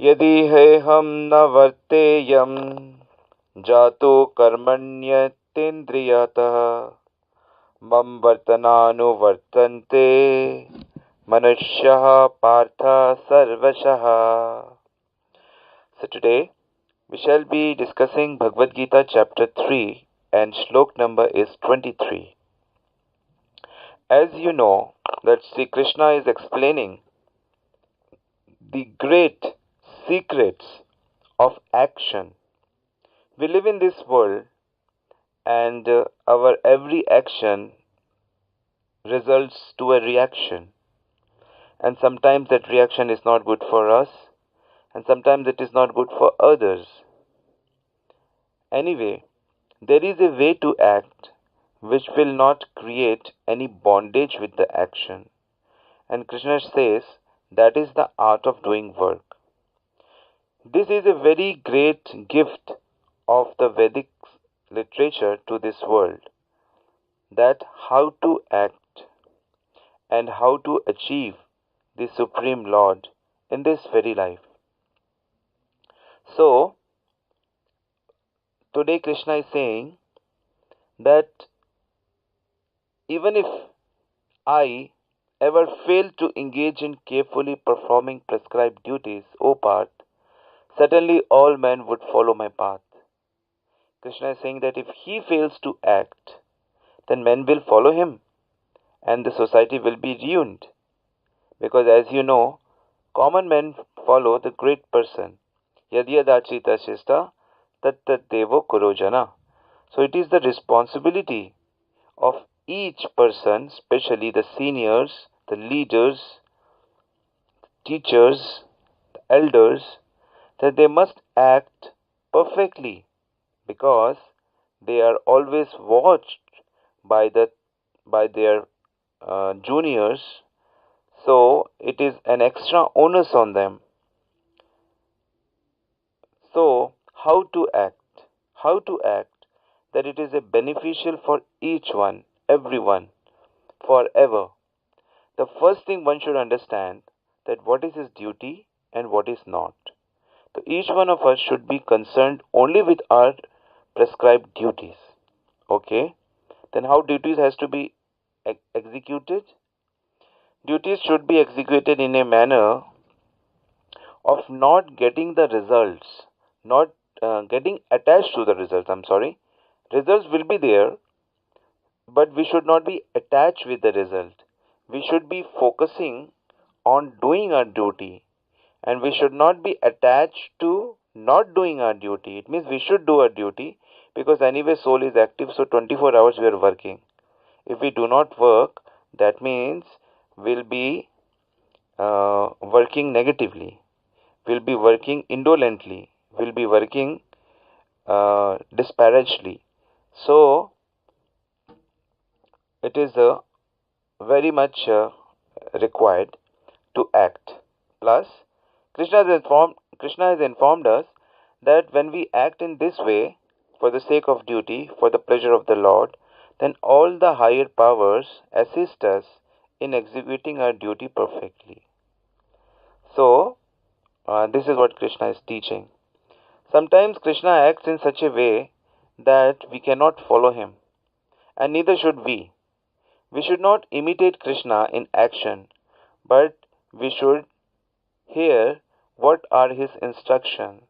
यदि हेहं न वर्तेयं जातो कर्मण्यतेन्द्रियतः मम वर्तनानुवर्तन्ते मनुष्यः पार्थ सर्वशः. So today we shall be discussing Bhagavad Gita chapter 3 and shlok number is 23. As you know that Sri Krishna is explaining the great secrets of action. We live in this world and our every action results to a reaction, and sometimes that reaction is not good for us and sometimes it is not good for others. Anyway, there is a way to act which will not create any bondage with the action, and Krishna says that is the art of doing work. This is a very great gift of the Vedic literature to this world, that how to act and how to achieve the Supreme Lord in this very life. So, today Krishna is saying that even if I ever fail to engage in carefully performing prescribed duties, O Parth, certainly all men would follow my path. Krishna is saying that if he fails to act, then men will follow him and the society will be ruined. Because as you know, common men follow the great person. Yadyadachita shista tat tat devo kurojana. So it is the responsibility of each person, especially the seniors, the leaders, teachers, the elders, that they must act perfectly because they are always watched by their juniors. So it is an extra onus on them. So how to act? How to act that it is a beneficial for each one, everyone, forever. The first thing one should understand that what is his duty and what is not. So each one of us should be concerned only with our prescribed duties. Okay? Then how duties has to be executed? Duties should be executed in a manner of not getting the results, not getting attached to the results. I'm sorry. Results will be there, but we should not be attached with the result. We should be focusing on doing our duty, and we should not be attached to not doing our duty. It means we should do our duty because anyway soul is active, so 24 hours we are working. If we do not work, that means we'll be working negatively, we'll be working indolently, we'll be working disparagedly. So it is very much required to act. Plus, Krishna has informed us that when we act in this way, for the sake of duty, for the pleasure of the Lord, then all the higher powers assist us in executing our duty perfectly. So, this is what Krishna is teaching. Sometimes Krishna acts in such a way that we cannot follow him, and neither should we. We should not imitate Krishna in action, but we should hear what are his instructions.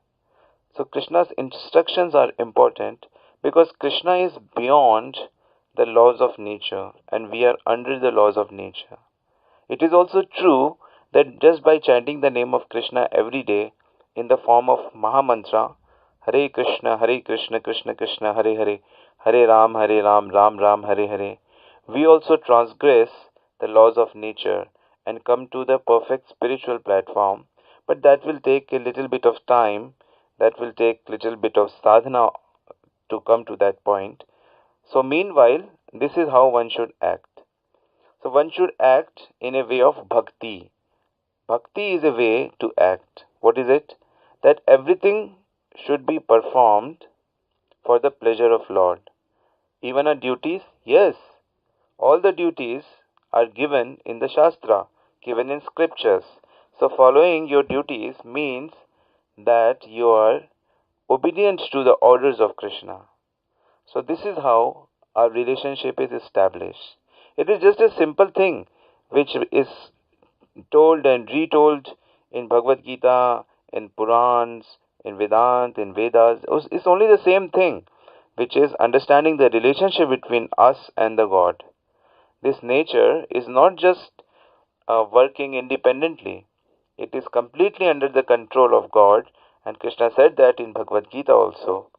So Krishna's instructions are important because Krishna is beyond the laws of nature and we are under the laws of nature. It is also true that just by chanting the name of Krishna every day in the form of Mahamantra, Hare Krishna, Krishna Krishna, Hare Hare, Hare Ram, Ram Ram, Hare Hare, we also transgress the laws of nature and come to the perfect spiritual platform. But that will take a little bit of time, that will take little bit of sadhana to come to that point. So meanwhile, this is how one should act. So one should act in a way of bhakti. Bhakti is a way to act. What is it? That everything should be performed for the pleasure of Lord. Even our duties, yes, all the duties are given in the Shastra, given in scriptures. So following your duties means that you are obedient to the orders of Krishna. So this is how our relationship is established. It is just a simple thing which is told and retold in Bhagavad Gita, in Purans, in Vedant, in Vedas. It's only the same thing, which is understanding the relationship between us and the God. This nature is not just working independently. It is completely under the control of God, and Krishna said that in Bhagavad Gita also.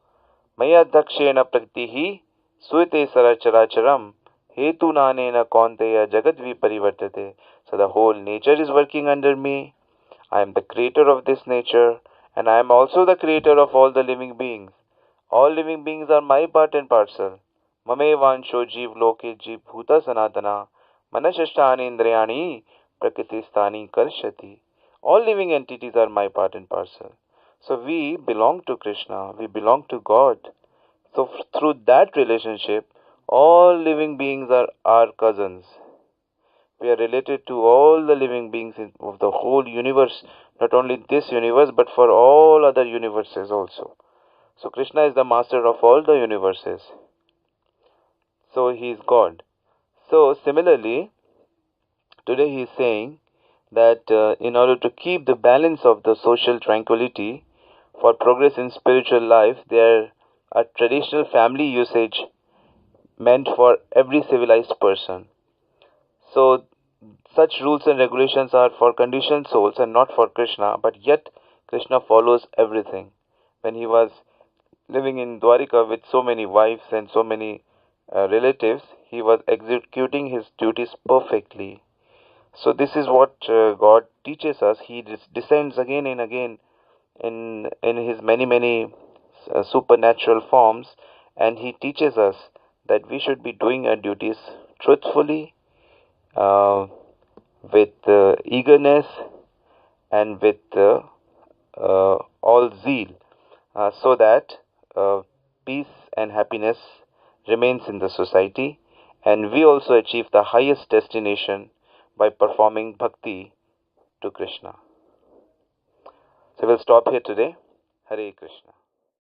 Maya dakshena praktihi suite saracharacharam hetu nanena kaunteya jagat viparivartate. So the whole nature is working under me. I am the creator of this nature, and I am also the creator of all the living beings. All living beings are my part and parcel. Mame vansho jeev loke jeev bhuta sanatana manashashtani indriyani prakritistani karshati. All living entities are my part and parcel. So we belong to Krishna, we belong to God. So through that relationship, all living beings are our cousins. We are related to all the living beings of the whole universe, not only this universe, but for all other universes also. So Krishna is the master of all the universes. So he is God. So similarly, today he is saying that in order to keep the balance of the social tranquility for progress in spiritual life, there are traditional family usage meant for every civilized person. So such rules and regulations are for conditioned souls and not for Krishna, but yet Krishna follows everything. When he was living in Dwarika with so many wives and so many relatives, he was executing his duties perfectly. So this is what God teaches us. He descends again and again in his many supernatural forms, and he teaches us that we should be doing our duties truthfully, uh, with eagerness, and with all zeal, so that peace and happiness remains in the society, and we also achieve the highest destination by performing bhakti to Krishna. So we'll stop here today. Hare Krishna.